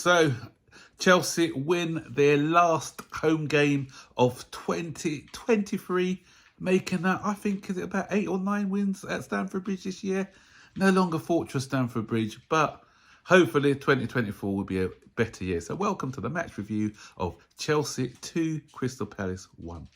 So Chelsea win their last home game of 2023, making that, I think, is it about 8 or 9 wins at Stamford Bridge this year? No longer Fortress Stamford Bridge, but hopefully 2024 will be a better year. So welcome to the match review of Chelsea 2, Crystal Palace 1.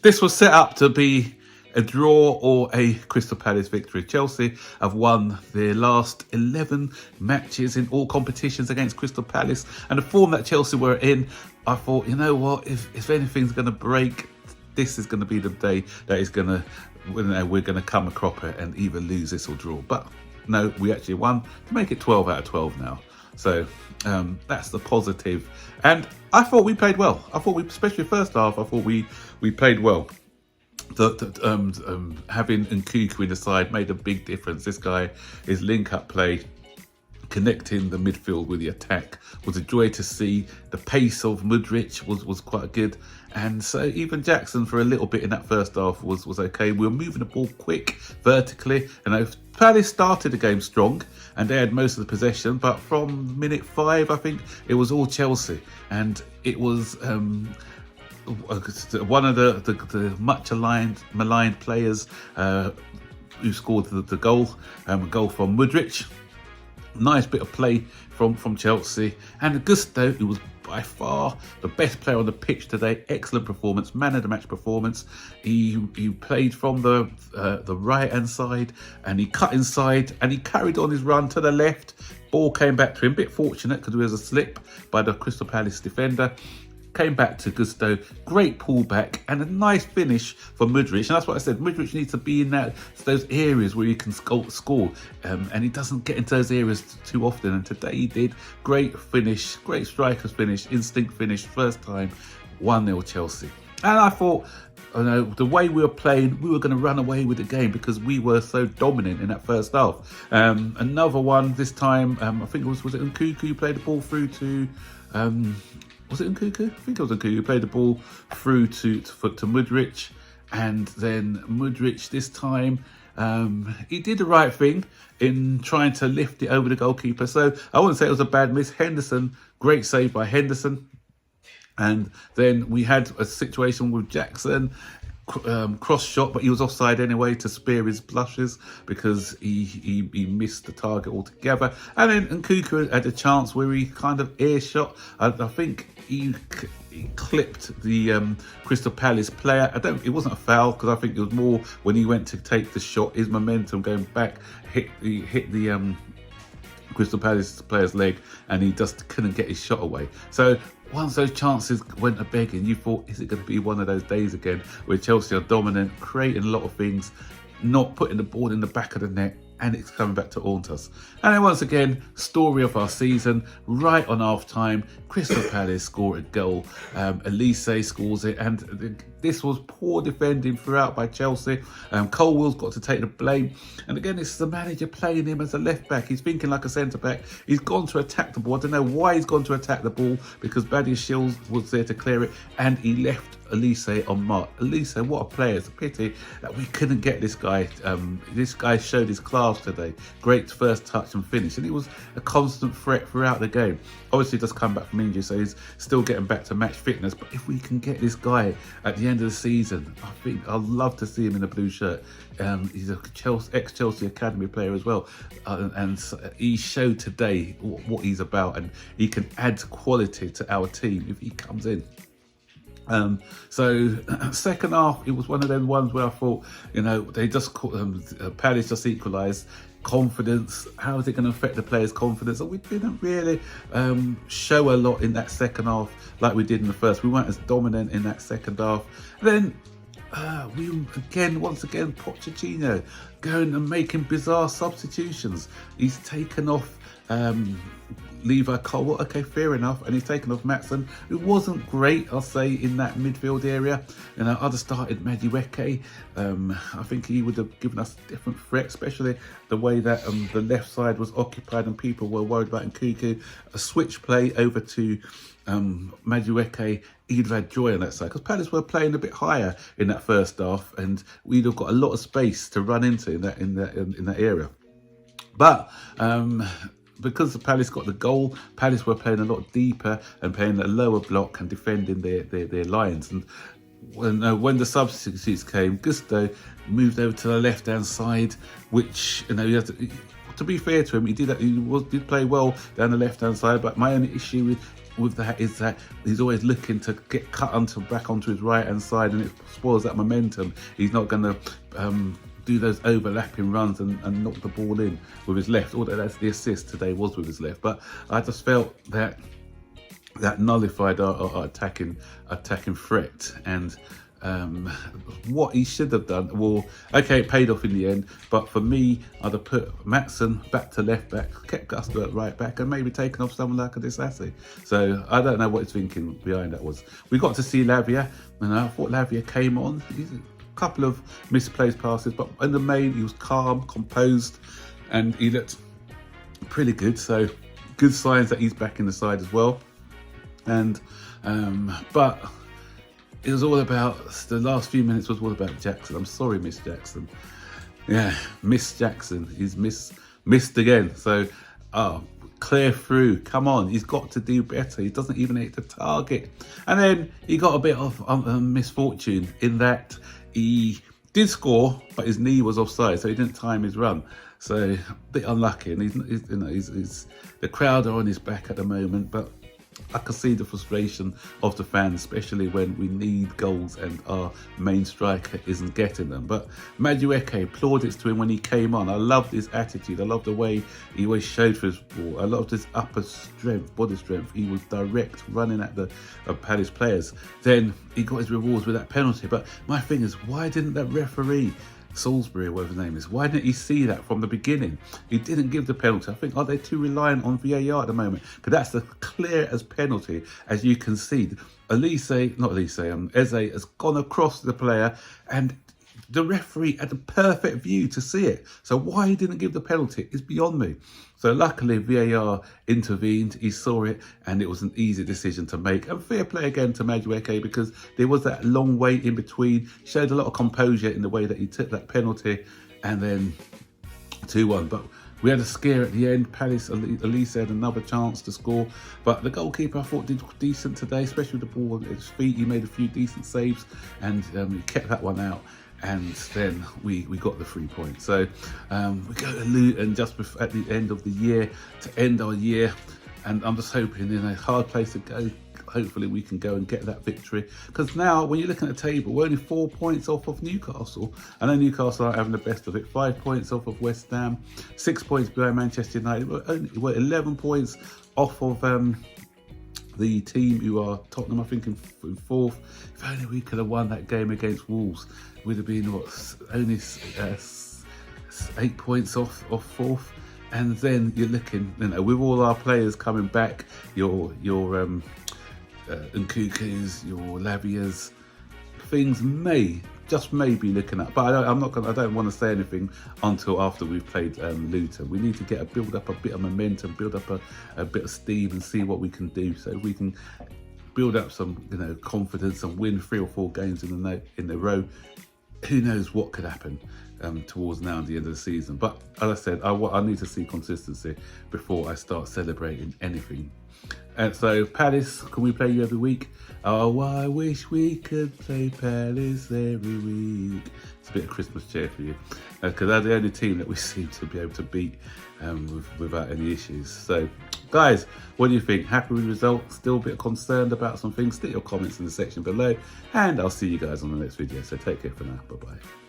This was set up to be a draw or a Crystal Palace victory. Chelsea have won their last 11 matches in all competitions against Crystal Palace. And the form that Chelsea were in, I thought, you know what, if anything's going to break, this is going to be the day that is going to, we're going to come a cropper and either lose this or draw. But no, we actually won to make it 12 out of 12 now. So that's the positive. And I thought we played well. I thought especially first half, I thought we played well. Having Nkunku in the side made a big difference. This guy, his link-up play, connecting the midfield with the attack, was a joy to see. The pace of Mudryk was quite good. And so even Jackson for a little bit in that first half was okay. We were moving the ball quick, vertically. And Palace started the game strong and they had most of the possession. But from minute 5, I think, it was all Chelsea. And it was one of the much maligned players who scored the goal, a goal from Mudryk. Nice bit of play from Chelsea. And Gusto, who was by far the best player on the pitch today, excellent performance, man of the match performance. He played from the right hand side and he cut inside and he carried on his run to the left. Ball came back to him, a bit fortunate because there was a slip by the Crystal Palace defender. Came back to Gusto, great pullback and a nice finish for Mudryk. And that's what I said, Mudryk needs to be in those areas where he can score. And he doesn't get into those areas too often. And today he did. Great finish, great striker's finish, instinct finish, first time, 1-0 Chelsea. And I thought, the way we were playing, we were going to run away with the game because we were so dominant in that first half. Another one this time, I think was it Nkunku who played the ball through to... was it Nkunku? I think it was Nkunku who played the ball through to Mudryk. And then Mudryk this time, he did the right thing in trying to lift it over the goalkeeper. So I wouldn't say it was a bad miss. Henderson, great save by Henderson. And then we had a situation with Jackson, cross shot, but he was offside anyway to spare his blushes because he missed the target altogether. And then Nkunku had a chance where he kind of air shot. I think he clipped the Crystal Palace player. It wasn't a foul because I think it was more when he went to take the shot, his momentum going back hit the Crystal Palace player's leg and he just couldn't get his shot away. So once those chances went a begging, you thought, is it going to be one of those days again where Chelsea are dominant, creating a lot of things, not putting the ball in the back of the net, and it's coming back to haunt us. And then once again, story of our season, right on half time, Crystal Palace score a goal. Elise scores it, and this was poor defending throughout by Chelsea. Colwell's got to take the blame. And again, it's the manager playing him as a left back. He's thinking like a centre back. He's gone to attack the ball. I don't know why he's gone to attack the ball because Badiashile was there to clear it, and he left Elise on mark. Elise, what a player. It's a pity that we couldn't get this guy. This guy showed his class today. Great first touch and finish. And he was a constant threat throughout the game. Obviously, just come back from injury, so he's still getting back to match fitness. But if we can get this guy at the end of the season, I think I'd love to see him in a blue shirt. He's a ex-Chelsea Academy player as well. And he showed today what he's about. And he can add quality to our team if he comes in. So second half, it was one of them ones where I thought, they just Palace just equalised. Confidence, how is it going to affect the players' confidence? And we didn't really show a lot in that second half like we did in the first. We weren't as dominant in that second half. And then once again, Pochettino going and making bizarre substitutions. He's taken off Levi Colwill, okay, fair enough. And he's taken off Maatsen, who wasn't great, I'll say, in that midfield area. And I'd have started Madueke. I think he would have given us a different threat, especially the way that the left side was occupied and people were worried about Nkunku. A switch play over to Madueke, he'd have had joy on that side, because Palace were playing a bit higher in that first half, and we'd have got a lot of space to run into in that area. But because the Palace got the goal, Palace were playing a lot deeper and playing a lower block and defending their lines. And when the substitutes came, Gusto moved over to the left-hand side, which, you know, you have to be fair to him, he did play well down the left-hand side. But my only issue with that is that he's always looking to get cut back onto his right-hand side, and it spoils that momentum. He's not going to do those overlapping runs and knock the ball in with his left, although that's the assist today was with his left. But I just felt that nullified our attacking threat, and what he should have done, well, okay, it paid off in the end, but for me, I'd have put Maatsen back to left back, kept Gusto at right back, and maybe taken off someone like a Disasi. So I don't know what his thinking behind that was. We got to see Lavia, and I thought Lavia came on. He's a couple of misplaced passes, but in the main, he was calm, composed, and he looked pretty good. So good signs that he's back in the side as well. And but it was all about, the last few minutes was all about Jackson. I'm sorry, Miss Jackson. Yeah, Miss Jackson. He's missed again. So, clear through. Come on, he's got to do better. He doesn't even hit the target. And then he got a bit of misfortune in that he did score, but his knee was offside, so he didn't time his run. So a bit unlucky. And he's the crowd are on his back at the moment, but I can see the frustration of the fans, especially when we need goals and our main striker isn't getting them. But Madueke, plaudits to him when he came on. I loved his attitude. I loved the way he always showed for his ball. I loved his upper strength, body strength. He was direct, running at the Palace players. Then he got his rewards with that penalty. But my thing is, why didn't that referee, Salisbury, whatever his name is, why didn't he see that from the beginning? He didn't give the penalty. I think, are they too reliant on VAR at the moment? Because that's as clear as penalty as you can see. Eze has gone across the player, and the referee had the perfect view to see it. So why he didn't give the penalty is beyond me. So luckily VAR intervened, he saw it, and it was an easy decision to make. And fair play again to Madueke, because there was that long wait in between, showed a lot of composure in the way that he took that penalty, and then 2-1. But we had a scare at the end. Palace, Elise had another chance to score, but the goalkeeper I thought did decent today, especially with the ball at his feet. He made a few decent saves, and he kept that one out. And then we got the 3 points. So we go to Luton just at the end of the year to end our year, and I'm just hoping in a hard place to go, hopefully we can go and get that victory. Because now when you're looking at the table, we're only 4 points off of Newcastle. I know Newcastle aren't having the best of it. 5 points off of West Ham, 6 points behind Manchester United. We're 11 points off of the team who are Tottenham, I think, in fourth. If only we could have won that game against Wolves, we'd have been only 8 points off fourth. And then you're looking, with all our players coming back, your Nkunku's, your Lavia's, things just may be looking up. But I don't want to say anything until after we've played Luton. We need to build up a bit of momentum, build up a bit of steam, and see what we can do. So if we can build up some confidence and win 3 or 4 games in a row, who knows what could happen towards now and the end of the season. But as I said, I need to see consistency before I start celebrating anything. And so Palace, can we play you every week? Oh, I wish we could play Palace every week. It's a bit of Christmas cheer for you, because they're the only team that we seem to be able to beat without any issues. So guys, what do you think? Happy with the result? Still a bit concerned about some things? Stick your comments in the section below, and I'll see you guys on the next video. So take care for now. Bye bye.